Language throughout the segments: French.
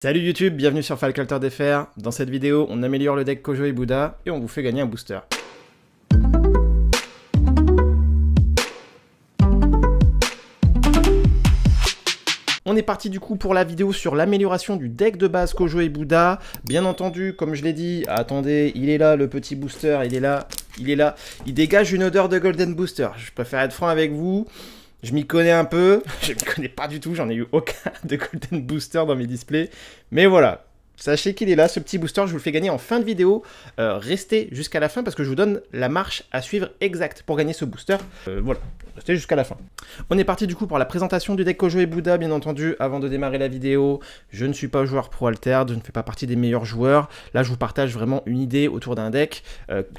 Salut YouTube, bienvenue sur FalcAlterDFR. Dans cette vidéo, on améliore le deck Kojo et Buddha et on vous fait gagner un booster. On est parti du coup pour la vidéo sur l'amélioration du deck de base Kojo et Buddha. Bien entendu, comme je l'ai dit, attendez, il est là le petit booster, il est là. Il dégage une odeur de Golden Booster. Je préfère être franc avec vous. Je m'y connais un peu, je m'y connais pas du tout, j'en ai eu aucun de Golden Booster dans mes displays. Mais voilà, sachez qu'il est là, ce petit booster, je vous le fais gagner en fin de vidéo. Restez jusqu'à la fin parce que je vous donne la marche à suivre exacte pour gagner ce booster. Voilà, restez jusqu'à la fin. On est parti du coup pour la présentation du deck Kojo et Buddha, bien entendu. Avant de démarrer la vidéo, je ne suis pas joueur pro altered, je ne fais pas partie des meilleurs joueurs. Là, je vous partage vraiment une idée autour d'un deck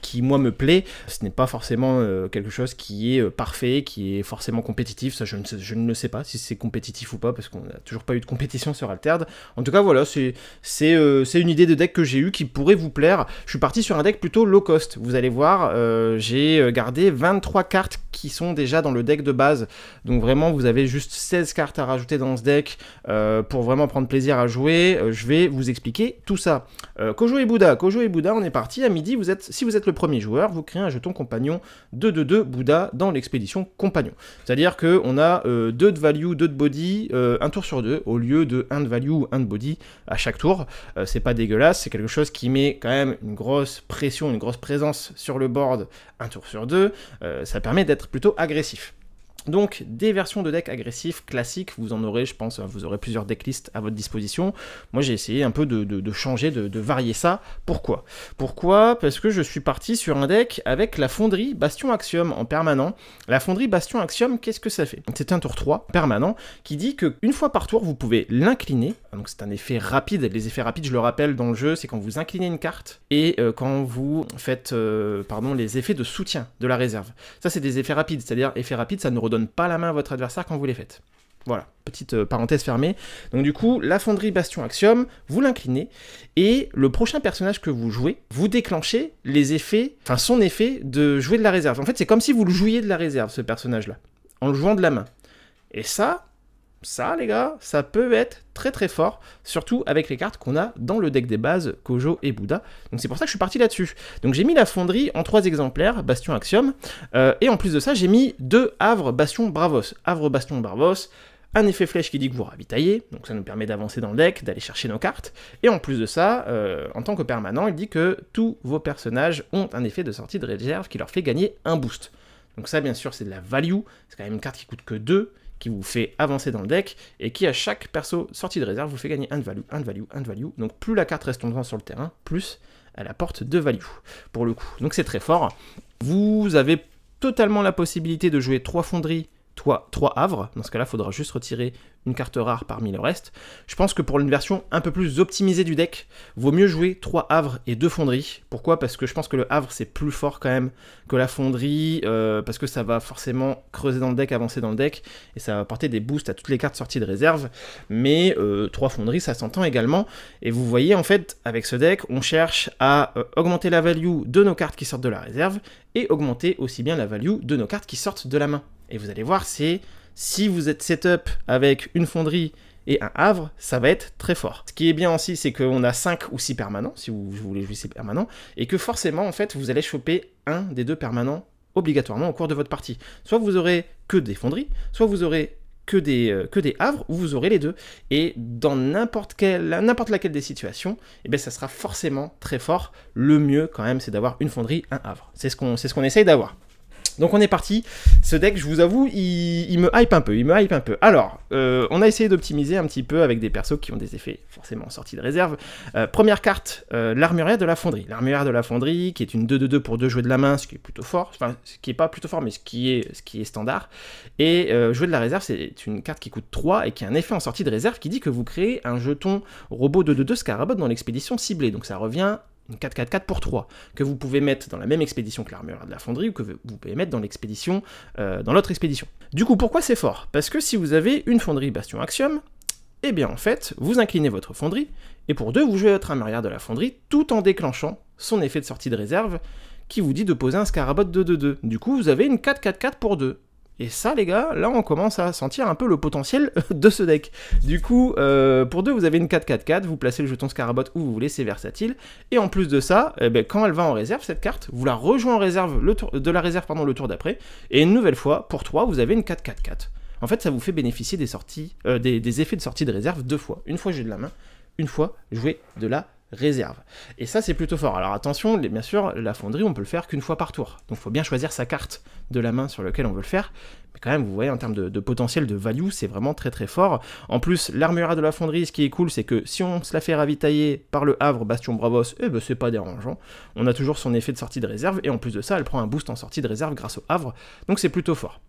qui, moi, me plaît. Ce n'est pas forcément quelque chose qui est parfait, qui est forcément compétitif. Ça, je ne sais pas si c'est compétitif ou pas, parce qu'on n'a toujours pas eu de compétition sur altered. En tout cas, voilà, c'est une idée de deck que j'ai eue qui pourrait vous plaire. Je suis parti sur un deck plutôt low cost. Vous allez voir, j'ai gardé 23 cartes qui sont déjà dans le deck de base. Donc vraiment, vous avez juste 16 cartes à rajouter dans ce deck pour vraiment prendre plaisir à jouer. Je vais vous expliquer tout ça. Kojo et Buddha, on est parti. À midi, si vous êtes le premier joueur, vous créez un jeton compagnon 2/2 Buddha dans l'expédition compagnon. C'est-à-dire qu'on a 2 de value, 2 de body, un tour sur 2, au lieu de 1 de value ou 1 de body à chaque tour. C'est pas dégueulasse, c'est quelque chose qui met quand même une grosse pression, une grosse présence sur le board, un tour sur 2. Ça permet d'être plutôt agressif. Donc, des versions de deck agressifs classiques, vous en aurez, je pense, vous aurez plusieurs decklists à votre disposition. Moi, j'ai essayé un peu de changer, de varier ça. Pourquoi? Parce que je suis parti sur un deck avec la fonderie Bastion Axiom en permanent. La fonderie Bastion Axiom, qu'est-ce que ça fait? C'est un tour 3 permanent qui dit qu'une fois par tour, vous pouvez l'incliner. Donc, c'est un effet rapide. Les effets rapides, je le rappelle dans le jeu, c'est quand vous inclinez une carte et quand vous faites les effets de soutien de la réserve. Ça, c'est des effets rapides, c'est-à-dire effets rapides, ça ne redonne pas la main à votre adversaire quand vous les faites. Voilà, petite parenthèse fermée. Donc du coup, la fonderie Bastion Axiom, vous l'inclinez, et le prochain personnage que vous jouez, vous déclenchez les effets, enfin son effet de jouer de la réserve. En fait, c'est comme si vous le jouiez de la réserve, ce personnage-là, en le jouant de la main. Et ça, les gars, ça peut être très très fort, surtout avec les cartes qu'on a dans le deck des bases Kojo et Buddha. Donc c'est pour ça que je suis parti là-dessus. Donc j'ai mis la fonderie en 3 exemplaires, Bastion Axiom, et en plus de ça, j'ai mis 2 Havre Bastion Bravos. Havre Bastion Bravos, un effet flèche qui dit que vous ravitaillez, donc ça nous permet d'avancer dans le deck, d'aller chercher nos cartes, et en plus de ça, en tant que permanent, il dit que tous vos personnages ont un effet de sortie de réserve qui leur fait gagner un boost. Donc ça, bien sûr, c'est de la value, c'est quand même une carte qui coûte que 2, qui vous fait avancer dans le deck, et qui à chaque perso sortie de réserve vous fait gagner un de value, un de value, un de value. Donc plus la carte reste longtemps sur le terrain, plus elle apporte de value, pour le coup. Donc c'est très fort. Vous avez totalement la possibilité de jouer 3 fonderies, 3 havres. Dans ce cas-là, il faudra juste retirer une carte rare parmi le reste. Je pense que pour une version un peu plus optimisée du deck, vaut mieux jouer 3 havres et 2 fonderies. Pourquoi? Parce que je pense que le havre, c'est plus fort quand même que la fonderie, parce que ça va forcément creuser dans le deck, avancer dans le deck, et ça va apporter des boosts à toutes les cartes sorties de réserve. Mais 3 fonderies, ça s'entend également. Et vous voyez, en fait, avec ce deck, on cherche à augmenter la value de nos cartes qui sortent de la réserve, et augmenter aussi bien la value de nos cartes qui sortent de la main. Et vous allez voir, si vous êtes setup avec une fonderie et un havre, ça va être très fort. Ce qui est bien aussi, c'est qu'on a 5 ou 6 permanents, si vous voulez jouer 6 permanents, et que forcément, en fait, vous allez choper un des 2 permanents obligatoirement au cours de votre partie. Soit vous aurez que des fonderies, soit vous aurez que des havres, ou vous aurez les 2. Et dans n'importe laquelle des situations, eh bien, ça sera forcément très fort. Le mieux, quand même, c'est d'avoir une fonderie, un havre. C'est ce qu'on essaye d'avoir. Donc on est parti. Ce deck, je vous avoue, il me hype un peu, Alors, on a essayé d'optimiser un petit peu avec des persos qui ont des effets forcément sortis de réserve. Première carte, l'armurière de la fonderie. L'armurière de la fonderie, qui est une 2/2 pour 2 jouer de la main, ce qui est plutôt fort. Enfin, ce qui est pas plutôt fort, mais ce qui est standard. Et jouer de la réserve, c'est une carte qui coûte 3 et qui a un effet en sortie de réserve qui dit que vous créez un jeton robot 2/2 Scarabot dans l'expédition ciblée. Donc ça revient une 4/4/4 pour 3, que vous pouvez mettre dans la même expédition que l'armure de la fonderie, ou que vous pouvez mettre dans l'expédition, dans l'autre expédition. Du coup, pourquoi c'est fort? Parce que si vous avez une fonderie Bastion Axiom, eh bien en fait, vous inclinez votre fonderie, et pour 2, vous jouez votre armurière de la fonderie, tout en déclenchant son effet de sortie de réserve, qui vous dit de poser un Scarabot 2/2. Du coup, vous avez une 4/4/4 pour 2. Et ça, les gars, là, on commence à sentir un peu le potentiel de ce deck. Du coup, pour 2, vous avez une 4-4-4, vous placez le jeton Scarabot où vous voulez, c'est versatile. Et en plus de ça, eh ben, quand elle va en réserve, cette carte, vous la rejouez en réserve, le tour d'après. Et une nouvelle fois, pour 3, vous avez une 4-4-4. En fait, ça vous fait bénéficier des sorties, des effets de sortie de réserve 2 fois. Une fois jouer de la main, une fois jouer de la réserve. Et ça, c'est plutôt fort. Alors attention, bien sûr, la fonderie, on peut le faire qu'une fois par tour. Donc il faut bien choisir sa carte de la main sur laquelle on veut le faire. Mais quand même, vous voyez, en termes de potentiel de value, c'est vraiment très très fort. En plus, l'armurière de la fonderie, ce qui est cool, c'est que si on se la fait ravitailler par le Havre, Bastion Bravos, eh ben c'est pas dérangeant. On a toujours son effet de sortie de réserve, et en plus de ça, elle prend un boost en sortie de réserve grâce au Havre. Donc c'est plutôt fort.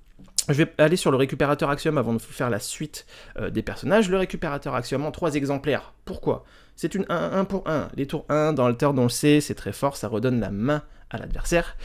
Je vais aller sur le récupérateur Axiom avant de faire la suite des personnages. Le récupérateur Axiom en 3 exemplaires. Pourquoi? C'est une 1-1 pour 1. Les tours 1 dans le turn, on le sait, c'est très fort, ça redonne la main à l'adversaire.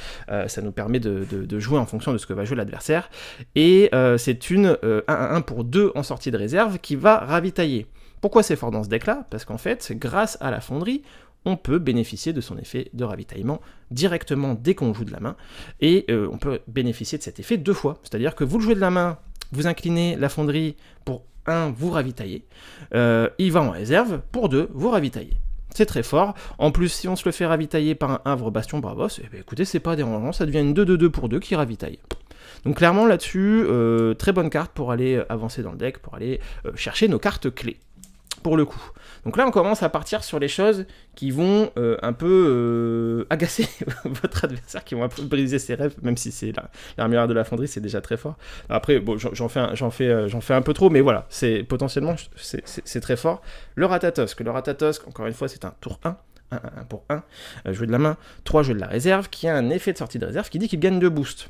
Ça nous permet de jouer en fonction de ce que va jouer l'adversaire. Et c'est une 1-1 pour 2 en sortie de réserve qui va ravitailler. Pourquoi c'est fort dans ce deck-là? Parce qu'en fait, grâce à la fonderie, on peut bénéficier de son effet de ravitaillement directement dès qu'on joue de la main, et on peut bénéficier de cet effet 2 fois, c'est-à-dire que vous le jouez de la main, vous inclinez la fonderie, pour 1, vous ravitaillez, il va en réserve, pour 2, vous ravitaillez. C'est très fort. En plus, si on se le fait ravitailler par un Havre Bastion Bravos, eh bien, écoutez, c'est pas dérangeant, ça devient une 2-2-2 pour 2 qui ravitaille. Donc clairement là-dessus, très bonne carte pour aller avancer dans le deck, pour aller chercher nos cartes clés. Pour le coup. Donc là, on commence à partir sur les choses qui vont un peu agacer votre adversaire, qui vont un peu briser ses rêves, même si c'est l'armurière de la fonderie, c'est déjà très fort. Après, bon, j'en fais un peu trop, mais voilà, potentiellement, c'est très fort. Le Ratatosk, encore une fois, c'est un tour 1. 1 pour 1, jouer de la main, 3 jeux de la réserve, qui a un effet de sortie de réserve qui dit qu'il gagne 2 boosts.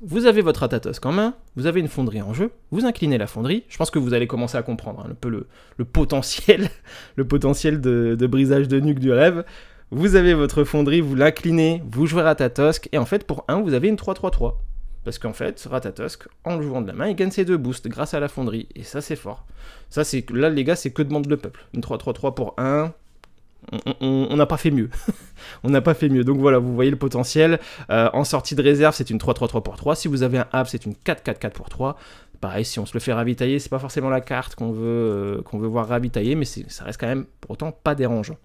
Vous avez votre Ratatosk en main, vous avez une fonderie en jeu, vous inclinez la fonderie, je pense que vous allez commencer à comprendre un peu le potentiel, de brisage de nuque du rêve. Vous avez votre fonderie, vous l'inclinez, vous jouez Ratatosk, et en fait pour 1, vous avez une 3-3-3. Parce qu'en fait, Ratatosk, en le jouant de la main, il gagne ses 2 boosts grâce à la fonderie, et ça c'est fort. Ça, là les gars, c'est que demande le peuple. Une 3-3-3 pour 1... on n'a pas fait mieux. On n'a pas fait mieux. Donc voilà, vous voyez le potentiel. En sortie de réserve, c'est une 3-3-3 pour 3. Si vous avez un Havre, c'est une 4-4-4 pour 3. Pareil, si on se le fait ravitailler, c'est pas forcément la carte qu'on veut voir ravitailler, mais ça reste quand même pour autant pas dérangeant.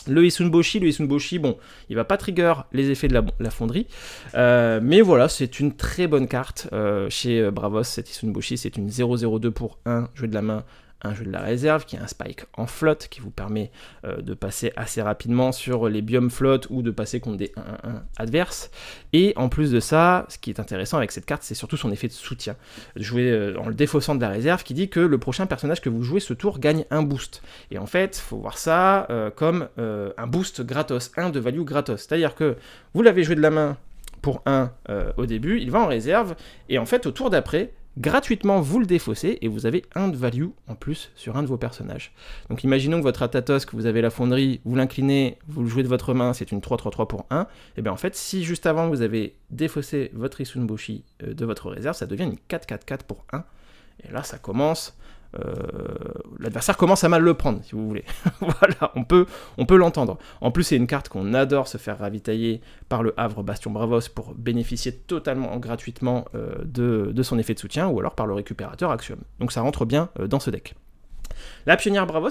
Le Isunboshi, bon, il va pas trigger les effets de la fonderie, mais voilà, c'est une très bonne carte chez Bravos. Cet Isunboshi, c'est une 0-0-2 pour 1, jeu de la main, un jeu de la réserve, qui a un spike en flotte, qui vous permet de passer assez rapidement sur les biomes flotte, ou de passer contre des 1-1 adverses. Et en plus de ça, ce qui est intéressant avec cette carte, c'est surtout son effet de soutien. Jouer en le défaussant de la réserve, qui dit que le prochain personnage que vous jouez ce tour gagne un boost. Et en fait, il faut voir ça comme un boost gratos, 1 de value gratos. C'est-à-dire que vous l'avez joué de la main pour 1 au début, il va en réserve, et en fait, au tour d'après, gratuitement vous le défaussez et vous avez 1 de value en plus sur un de vos personnages. Donc imaginons que votre Ratatosk, vous avez la fonderie, vous l'inclinez, vous le jouez de votre main, c'est une 3-3-3 pour 1, et bien en fait si juste avant vous avez défaussé votre Isunboshi de votre réserve, ça devient une 4-4-4 pour 1, et là ça commence... l'adversaire commence à mal le prendre, si vous voulez. Voilà, on peut l'entendre. En plus, c'est une carte qu'on adore se faire ravitailler par le Havre Bastion Bravos pour bénéficier totalement gratuitement de son effet de soutien, ou alors par le récupérateur Axiom. Donc ça rentre bien dans ce deck. La Pionnière Bravos,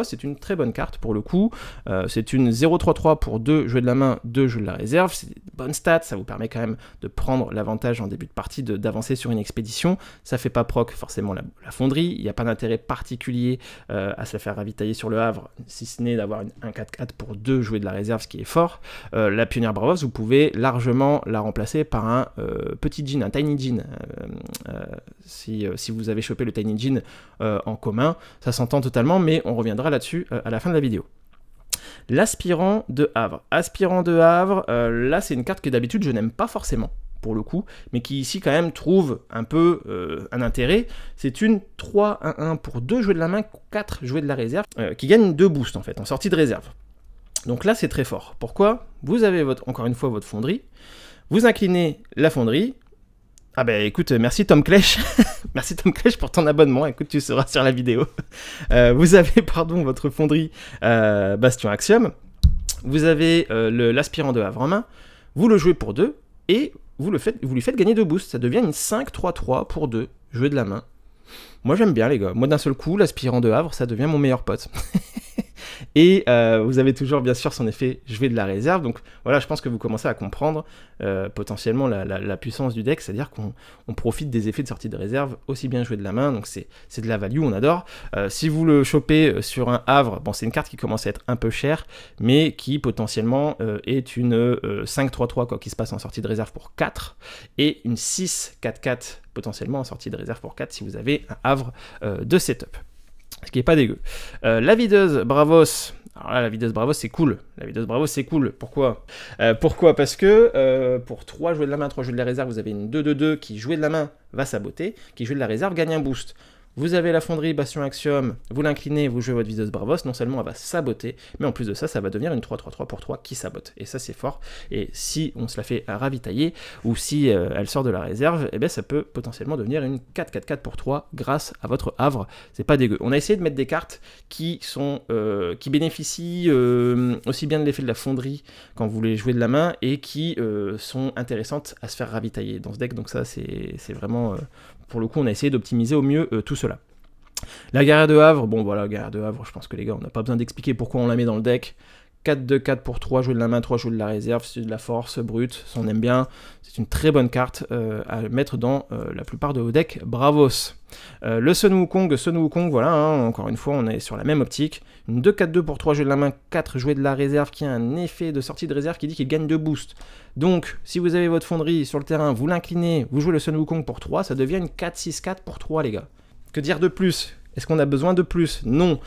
c'est une très bonne carte pour le coup. C'est une 0-3-3 pour 2 jeux de la main, 2 jeux de la réserve. C'est des bonnes stats, ça vous permet quand même de prendre l'avantage en début de partie d'avancer sur une expédition. Ça fait pas proc forcément la fonderie, il n'y a pas d'intérêt particulier à se la faire ravitailler sur le Havre, si ce n'est d'avoir un 4-4 pour 2 jouer de la réserve, ce qui est fort. La Pionnière Bravos, vous pouvez largement la remplacer par un petit djinn, un tiny djinn. Si vous avez chopé le tiny djinn en commun, ça s'entend totalement, mais on reviendra là-dessus à la fin de la vidéo. L'aspirant de Havre. Là c'est une carte que d'habitude je n'aime pas forcément, pour le coup, mais qui ici quand même trouve un peu un intérêt. C'est une 3-1-1 pour 2 jouets de la main, 4 jouets de la réserve, qui gagne 2 boosts en fait, en sortie de réserve. Donc là c'est très fort. Pourquoi? Vous avez encore une fois votre fonderie, vous inclinez la fonderie. Ah bah écoute, merci Tom Clèche, merci Tom Clèche pour ton abonnement, écoute tu seras sur la vidéo. Vous avez votre fonderie Bastion Axiom, vous avez l'aspirant de Havre en main, vous le jouez pour 2, et vous lui faites gagner 2 boosts. Ça devient une 5-3-3 pour 2, jouer de la main. Moi j'aime bien les gars, moi d'un seul coup, l'aspirant de Havre, ça devient mon meilleur pote. Et vous avez toujours bien sûr son effet jouer de la réserve, donc voilà, je pense que vous commencez à comprendre potentiellement la puissance du deck, c'est-à-dire qu'on profite des effets de sortie de réserve aussi bien jouer de la main, donc c'est de la value, on adore. Si vous le chopez sur un Havre, bon c'est une carte qui commence à être un peu chère, mais qui potentiellement est une 5-3-3 quoi, qui se passe en sortie de réserve pour 4, et une 6-4-4 potentiellement en sortie de réserve pour 4 si vous avez un Havre de setup. Ce qui est pas dégueu. La videuse Bravos. Alors là, la videuse Bravos, c'est cool. La videuse Bravos, c'est cool. Pourquoi parce que pour 3 jouer de la main, 3 jouer de la réserve, vous avez une 2-2-2 qui jouer de la main va saboter, qui jouer de la réserve gagne un boost. Vous avez la fonderie Bastion Axiom, vous l'inclinez, vous jouez votre videuse Bravos, non seulement elle va saboter, mais en plus de ça, ça va devenir une 3-3-3 pour 3 qui sabote. Et ça, c'est fort. Et si on se la fait ravitailler, ou si elle sort de la réserve, eh bien, ça peut potentiellement devenir une 4-4-4 pour 3 grâce à votre Havre. C'est pas dégueu. On a essayé de mettre des cartes qui bénéficient aussi bien de l'effet de la fonderie quand vous voulez jouer de la main, et qui sont intéressantes à se faire ravitailler dans ce deck. Donc ça, c'est vraiment... pour le coup, on a essayé d'optimiser au mieux tout cela. La guerrière de Havre, bon voilà, guerrière de Havre, je pense que les gars, on n'a pas besoin d'expliquer pourquoi on la met dans le deck. 4-2-4 pour 3, jouer de la main, 3 jouer de la réserve, c'est de la force brute, on aime bien. C'est une très bonne carte à mettre dans la plupart de vos decks Bravos. Le Sun Wukong, voilà, hein, encore une fois, on est sur la même optique. Une 2-4-2 pour 3 jouer de la main, 4 jouer de la réserve, qui a un effet de sortie de réserve qui dit qu'il gagne 2 boosts. Donc, si vous avez votre fonderie sur le terrain, vous l'inclinez, vous jouez le Sun Wukong pour 3, ça devient une 4-6-4 pour 3, les gars. Que dire de plus ? Est-ce qu'on a besoin de plus? Non.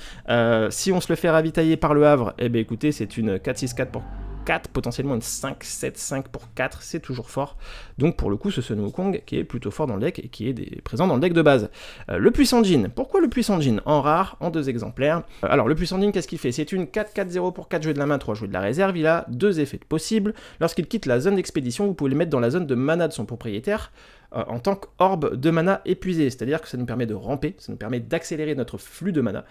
Si on se le fait ravitailler par le Havre, eh bien écoutez, c'est une 4-6-4 pour 4, potentiellement une 5-7-5 pour 4, c'est toujours fort. Donc pour le coup, ce Sun Wukong qui est plutôt fort dans le deck et qui est présent dans le deck de base. Le puissant Jin. Pourquoi le puissant Jin? En rare, en 2 exemplaires. Alors le puissant Jin, qu'est-ce qu'il fait? C'est une 4-4-0 pour 4 jouer de la main, 3 jouer de la réserve. Il a 2 effets possibles. Lorsqu'il quitte la zone d'expédition, vous pouvez le mettre dans la zone de mana de son propriétaire en tant qu'orbe de mana épuisé, c'est-à-dire que ça nous permet de ramper, ça nous permet d'accélérer notre flux de mana,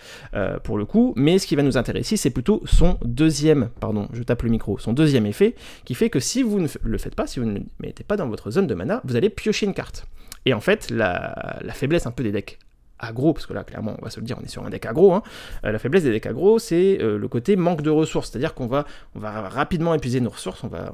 pour le coup, mais ce qui va nous intéresser, c'est plutôt son deuxième, pardon, je tape le micro, son deuxième effet, qui fait que si vous ne le faites pas, si vous ne le mettez pas dans votre zone de mana, vous allez piocher une carte. Et en fait, la faiblesse un peu des decks aggro, parce que là, clairement, on va se le dire, on est sur un deck aggro, hein. La faiblesse des decks aggro, c'est le côté manque de ressources, c'est-à-dire qu'on va rapidement épuiser nos ressources, on va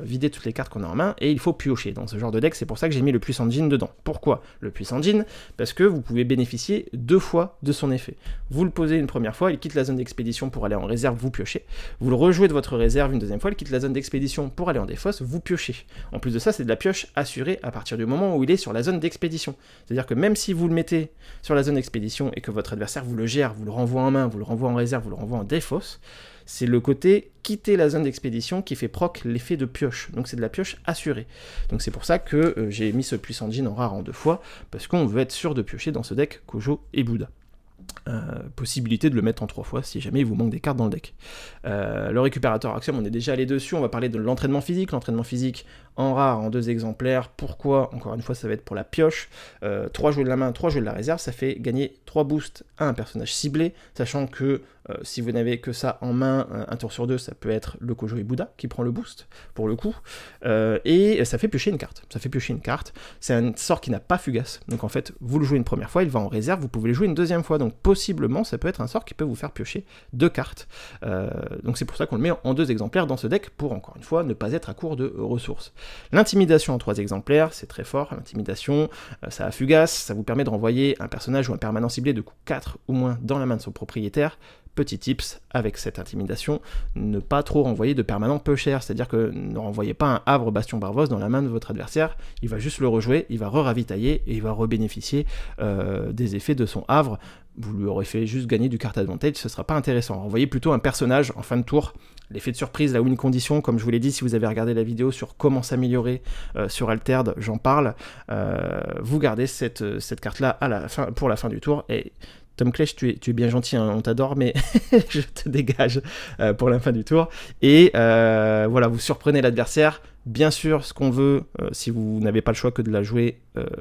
vider toutes les cartes qu'on a en main, et il faut piocher dans ce genre de deck. C'est pour ça que j'ai mis le puissant Jin dedans. Pourquoi le puissant Jin? Parce que vous pouvez bénéficier 2 fois de son effet. Vous le posez une première fois, il quitte la zone d'expédition pour aller en réserve, vous piochez. Vous le rejouez de votre réserve une deuxième fois, il quitte la zone d'expédition pour aller en défausse, vous piochez. En plus de ça, c'est de la pioche assurée à partir du moment où il est sur la zone d'expédition. C'est-à-dire que même si vous le mettez sur la zone d'expédition et que votre adversaire vous le gère, vous le renvoie en main, vous le renvoie en réserve, vous le renvoie en défausse, c'est le côté quitter la zone d'expédition qui fait proc l'effet de pioche. Donc c'est de la pioche assurée. Donc c'est pour ça que j'ai mis ce puissant Jin en rare en 2 fois, parce qu'on veut être sûr de piocher dans ce deck Kojo et Bouddha. Possibilité de le mettre en 3 fois si jamais il vous manque des cartes dans le deck. Le récupérateur Axiom, on est déjà allé dessus, on va parler de l'entraînement physique. L'entraînement physique en rare, en 2 exemplaires. Pourquoi? Encore une fois, ça va être pour la pioche. 3 jouets de la main, 3 jouets de la réserve, ça fait gagner 3 boosts à un personnage ciblé, sachant que si vous n'avez que ça en main, un tour sur 2, ça peut être le Kojo et Bouddha qui prend le boost, pour le coup, et ça fait piocher une carte. C'est un sort qui n'a pas fugace, donc en fait, vous le jouez une première fois, il va en réserve, vous pouvez le jouer une deuxième fois, donc possiblement, ça peut être un sort qui peut vous faire piocher 2 cartes. Donc c'est pour ça qu'on le met en 2 exemplaires dans ce deck, pour, encore une fois, ne pas être à court de ressources. L'intimidation en 3 exemplaires, c'est très fort. L'intimidation, ça a fugace, ça vous permet de renvoyer un personnage ou un permanent ciblé de coût 4 ou moins dans la main de son propriétaire. Petit tips, avec cette intimidation, ne pas trop renvoyer de permanent peu cher, c'est-à-dire que ne renvoyez pas un Havre Bastion Bravos dans la main de votre adversaire, il va juste le rejouer, il va re-ravitailler et il va rebénéficier des effets de son Havre. Vous lui aurez fait juste gagner du card advantage, ce sera pas intéressant. Renvoyez plutôt un personnage en fin de tour, l'effet de surprise, la win condition, comme je vous l'ai dit, si vous avez regardé la vidéo sur comment s'améliorer sur Altered, j'en parle, vous gardez cette carte-là à la fin, pour la fin du tour, et Tom Clèche, tu es bien gentil, hein, on t'adore, mais je te dégage pour la fin du tour. Et voilà, vous surprenez l'adversaire. Bien sûr, ce qu'on veut, si vous n'avez pas le choix que de la jouer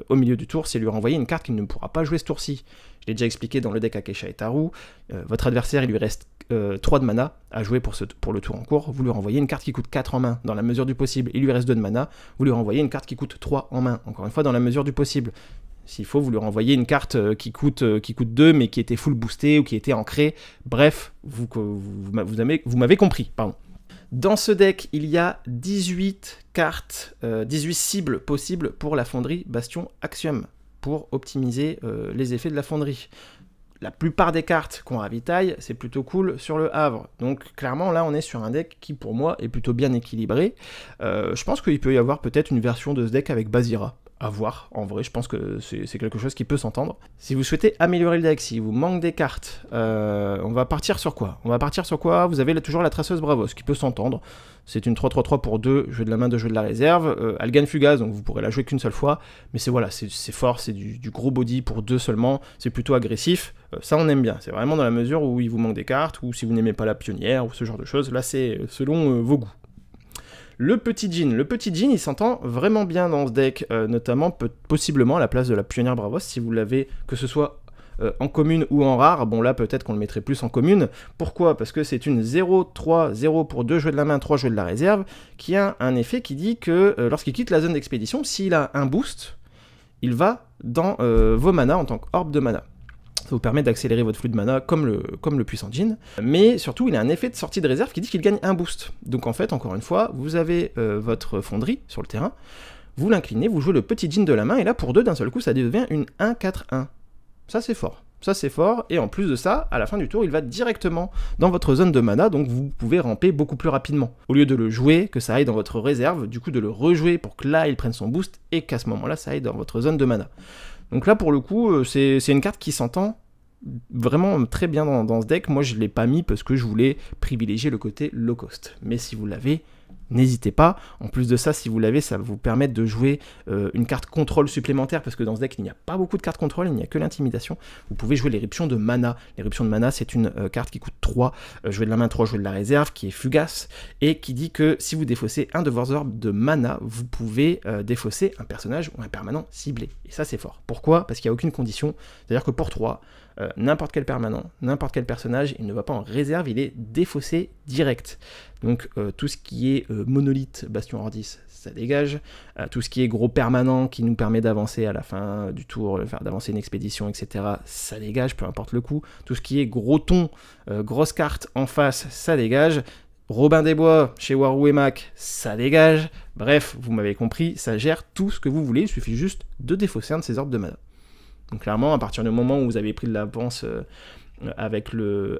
au milieu du tour, c'est lui renvoyer une carte qu'il ne pourra pas jouer ce tour-ci. Je l'ai déjà expliqué dans le deck Akecha et Taru, votre adversaire, il lui reste 3 de mana à jouer pour le tour en cours, vous lui renvoyez une carte qui coûte 4 en main, dans la mesure du possible, il lui reste 2 de mana, vous lui renvoyez une carte qui coûte 3 en main, encore une fois dans la mesure du possible. S'il faut, vous lui renvoyez une carte qui coûte 2, mais qui était full boostée ou qui était ancrée, bref, vous m'avez compris, pardon. Dans ce deck, il y a 18 cartes, 18 cibles possibles pour la fonderie Bastion Axiom, pour optimiser les effets de la fonderie. La plupart des cartes qu'on ravitaille, c'est plutôt cool sur le Havre. Donc clairement, là, on est sur un deck qui, pour moi, est plutôt bien équilibré. Je pense qu'il peut y avoir peut-être une version de ce deck avec Basira. À voir, en vrai, je pense que c'est quelque chose qui peut s'entendre. Si vous souhaitez améliorer le deck, si vous manque des cartes, on va partir sur quoi? Vous avez toujours la traceuse Bravos, qui peut s'entendre. C'est une 3-3-3 pour 2, jeu de la main, 2 jeux de la réserve. Elle gagne Fugace, donc vous pourrez la jouer qu'une seule fois. Mais c'est fort, c'est du gros body pour 2 seulement. C'est plutôt agressif. Ça, on aime bien. C'est vraiment dans la mesure où il vous manque des cartes, ou si vous n'aimez pas la pionnière, ou ce genre de choses. Là, c'est selon vos goûts. Le petit Djinn, il s'entend vraiment bien dans ce deck, notamment possiblement à la place de la pionnière Bravos, si vous l'avez, que ce soit en commune ou en rare. Bon là peut-être qu'on le mettrait plus en commune. Pourquoi? Parce que c'est une 0-3-0 pour 2 jeux de la main, 3 jeux de la réserve, qui a un effet qui dit que lorsqu'il quitte la zone d'expédition, s'il a un boost, il va dans vos manas en tant qu'orbe de mana. Ça vous permet d'accélérer votre flux de mana comme le puissant Djinn. Mais surtout, il a un effet de sortie de réserve qui dit qu'il gagne un boost. Donc en fait, encore une fois, vous avez votre fonderie sur le terrain, vous l'inclinez, vous jouez le petit Djinn de la main, et là, pour 2, d'un seul coup, ça devient une 1-4-1. Ça, c'est fort. Ça, c'est fort. Et en plus de ça, à la fin du tour, il va directement dans votre zone de mana, donc vous pouvez ramper beaucoup plus rapidement. Au lieu de le jouer, que ça aille dans votre réserve, du coup, de le rejouer pour que là, il prenne son boost, et qu'à ce moment-là, ça aille dans votre zone de mana. Donc là, pour le coup, c'est une carte qui s'entend vraiment très bien dans ce deck. Moi, je ne l'ai pas mis parce que je voulais privilégier le côté low cost. Mais si vous l'avez, n'hésitez pas. En plus de ça, si vous l'avez, ça va vous permettre de jouer une carte contrôle supplémentaire, parce que dans ce deck, il n'y a pas beaucoup de cartes contrôle, il n'y a que l'intimidation. Vous pouvez jouer l'éruption de mana. L'éruption de mana, c'est une carte qui coûte 3, jouer de la main, 3 jouer de la réserve, qui est fugace, et qui dit que si vous défaussez un de vos orbes de mana, vous pouvez défausser un personnage ou un permanent ciblé. Et ça, c'est fort. Pourquoi? Parce qu'il n'y a aucune condition. C'est-à-dire que pour 3, n'importe quel permanent, n'importe quel personnage, il ne va pas en réserve, il est défaussé direct. Donc tout ce qui est monolithe, Bastion Ordis, ça dégage. Tout ce qui est gros permanent qui nous permet d'avancer à la fin du tour, d'avancer une expédition, etc., ça dégage, peu importe le coup. Tout ce qui est gros ton, grosse carte en face, ça dégage. Robin des Bois, chez Warou et Mac, ça dégage. Bref, vous m'avez compris, ça gère tout ce que vous voulez, il suffit juste de défausser un de ces orbes de mana. Donc clairement, à partir du moment où vous avez pris de l'avance avec le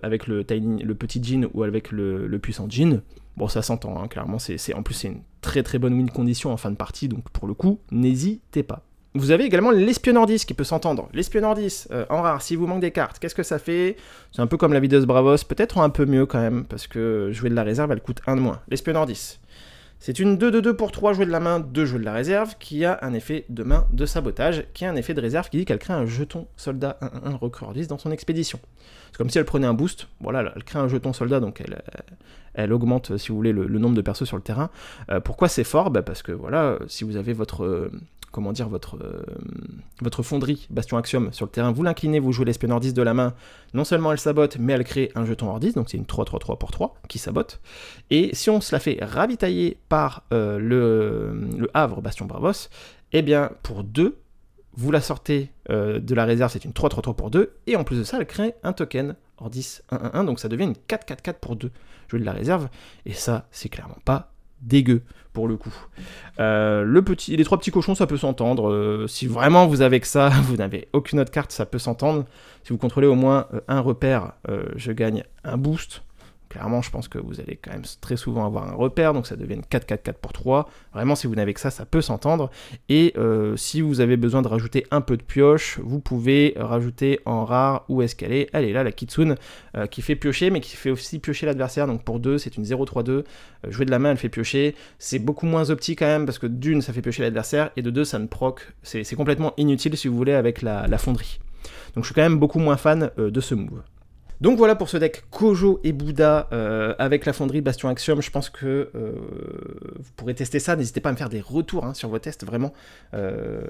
petit Djinn ou avec le puissant Djinn, bon, ça s'entend, hein, clairement. En plus, c'est une très très bonne win condition en fin de partie, donc pour le coup, n'hésitez pas. Vous avez également l'Espion Ordis qui peut s'entendre. L'Espion Ordis, en rare, si vous manque des cartes, qu'est-ce que ça fait? C'est un peu comme la Videuse Bravos, peut-être un peu mieux quand même, parce que jouer de la réserve, elle coûte 1 de moins. L'Espion Ordis. C'est une 2-2-2 pour 3 jouer de la main, 2 jouer de la réserve, qui a un effet de main de sabotage, qui a un effet de réserve qui dit qu'elle crée un jeton soldat 1-1 recrue 10 dans son expédition. C'est comme si elle prenait un boost, voilà, elle crée un jeton soldat, donc elle augmente, si vous voulez, le nombre de persos sur le terrain. Pourquoi c'est fort? Parce que voilà, si vous avez votre fonderie Bastion Axiom sur le terrain, vous l'inclinez, vous jouez l'Espion Ordis de la main, non seulement elle sabote, mais elle crée un jeton Ordis, donc c'est une 3-3-3 pour 3 qui sabote. Et si on se la fait ravitailler par le Havre Bastion Bravos, eh bien pour 2, vous la sortez de la réserve, c'est une 3-3-3 pour 2, et en plus de ça, elle crée un token Ordis 1-1-1, donc ça devient une 4-4-4 pour 2 jouer de la réserve, et ça, c'est clairement pas dégueu pour le coup. Les 3 petits cochons, ça peut s'entendre. Si vraiment vous avez que ça, vous n'avez aucune autre carte, ça peut s'entendre. Si vous contrôlez au moins un repère, je gagne un boost. Clairement, je pense que vous allez quand même très souvent avoir un repère, donc ça devient une 4-4-4 pour 3. Vraiment, si vous n'avez que ça peut s'entendre. Et si vous avez besoin de rajouter un peu de pioche, vous pouvez rajouter en rare, où est-ce qu'elle est? Elle est là, la Kitsune, qui fait piocher, mais qui fait aussi piocher l'adversaire. Donc pour 2, c'est une 0-3-2. Jouer de la main, elle fait piocher. C'est beaucoup moins optique quand même, parce que d'une, ça fait piocher l'adversaire, et de 2, ça ne proc. C'est complètement inutile, si vous voulez, avec la fonderie. Donc je suis quand même beaucoup moins fan de ce move. Donc voilà pour ce deck Kojo et Bouddha avec la fonderie Bastion Axiom. Je pense que vous pourrez tester ça. N'hésitez pas à me faire des retours hein, sur vos tests, vraiment,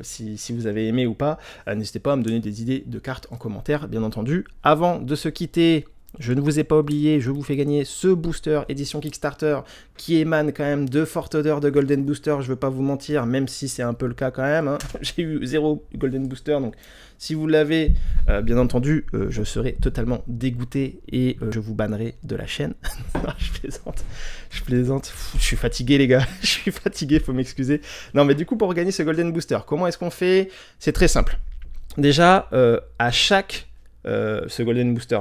si vous avez aimé ou pas. N'hésitez pas à me donner des idées de cartes en commentaire, bien entendu. Avant de se quitter, je ne vous ai pas oublié, je vous fais gagner ce booster édition Kickstarter qui émane quand même de forte odeur de Golden Booster, je veux pas vous mentir, même si c'est un peu le cas quand même. Hein. J'ai eu 0 Golden Booster, donc si vous l'avez, bien entendu, je serai totalement dégoûté et je vous bannerai de la chaîne. Je plaisante, je suis fatigué les gars, je suis fatigué, faut m'excuser. Non mais du coup pour gagner ce Golden Booster, comment est-ce qu'on fait? C'est très simple. Déjà, à chaque... ce Golden Booster,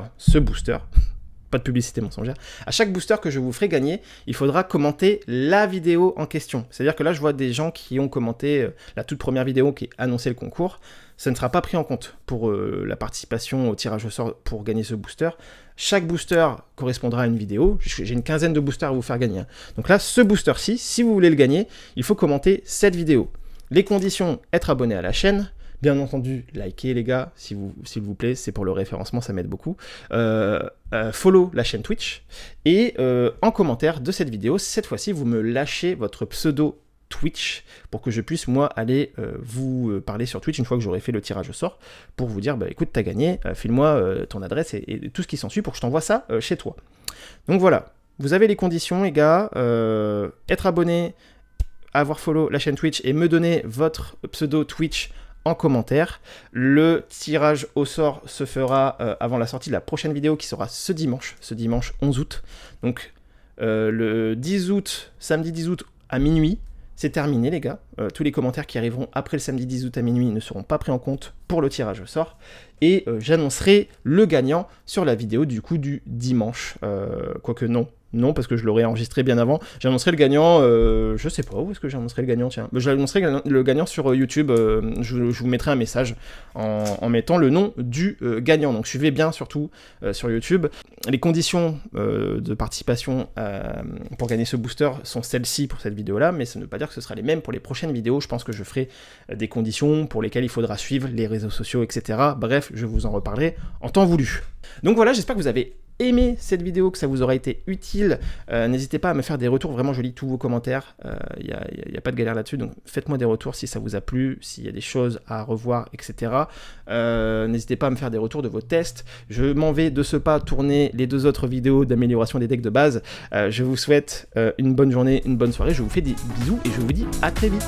pas de publicité mensongère, à chaque booster que je vous ferai gagner, il faudra commenter la vidéo en question. C'est-à-dire que là, je vois des gens qui ont commenté la toute première vidéo qui annonçait le concours. Ça ne sera pas pris en compte pour la participation au tirage au sort pour gagner ce booster. Chaque booster correspondra à une vidéo. J'ai une quinzaine de boosters à vous faire gagner. Donc là, ce booster-ci, si vous voulez le gagner, il faut commenter cette vidéo. Les conditions, être abonné à la chaîne. Bien entendu, likez les gars, s'il vous plaît, c'est pour le référencement, ça m'aide beaucoup. Follow la chaîne Twitch. Et en commentaire de cette vidéo, cette fois-ci, vous me lâchez votre pseudo Twitch pour que je puisse, moi, aller vous parler sur Twitch une fois que j'aurai fait le tirage au sort pour vous dire, bah écoute, t'as gagné, file-moi ton adresse et tout ce qui s'ensuit pour que je t'envoie ça chez toi. Donc voilà, vous avez les conditions, les gars. Être abonné, avoir follow la chaîne Twitch et me donner votre pseudo Twitch en commentaire. Le tirage au sort se fera avant la sortie de la prochaine vidéo qui sera ce dimanche 11 août. Donc le 10 août, samedi 10 août à minuit, c'est terminé les gars. Tous les commentaires qui arriveront après le samedi 10 août à minuit ne seront pas pris en compte pour le tirage au sort. Et j'annoncerai le gagnant sur la vidéo du coup du dimanche. Quoique non, parce que je l'aurais enregistré bien avant. J'annoncerai le gagnant, je sais pas où est-ce que j'annoncerai le gagnant, tiens. J'annoncerai le gagnant sur YouTube, je vous mettrai un message en mettant le nom du gagnant. Donc suivez bien surtout sur YouTube. Les conditions de participation pour gagner ce booster sont celles-ci pour cette vidéo-là, mais ça ne veut pas dire que ce sera les mêmes pour les prochaines vidéos. Je pense que je ferai des conditions pour lesquelles il faudra suivre les réseaux sociaux, etc. Bref, je vous en reparlerai en temps voulu. Donc voilà, j'espère que vous avez aimé cette vidéo, que ça vous aura été utile. N'hésitez pas à me faire des retours, vraiment je lis tous vos commentaires, y a pas de galère là-dessus, donc faites-moi des retours si ça vous a plu, s'il y a des choses à revoir, etc. N'hésitez pas à me faire des retours de vos tests. Je m'en vais de ce pas tourner les 2 autres vidéos d'amélioration des decks de base. Je vous souhaite une bonne journée, une bonne soirée, je vous fais des bisous et je vous dis à très vite.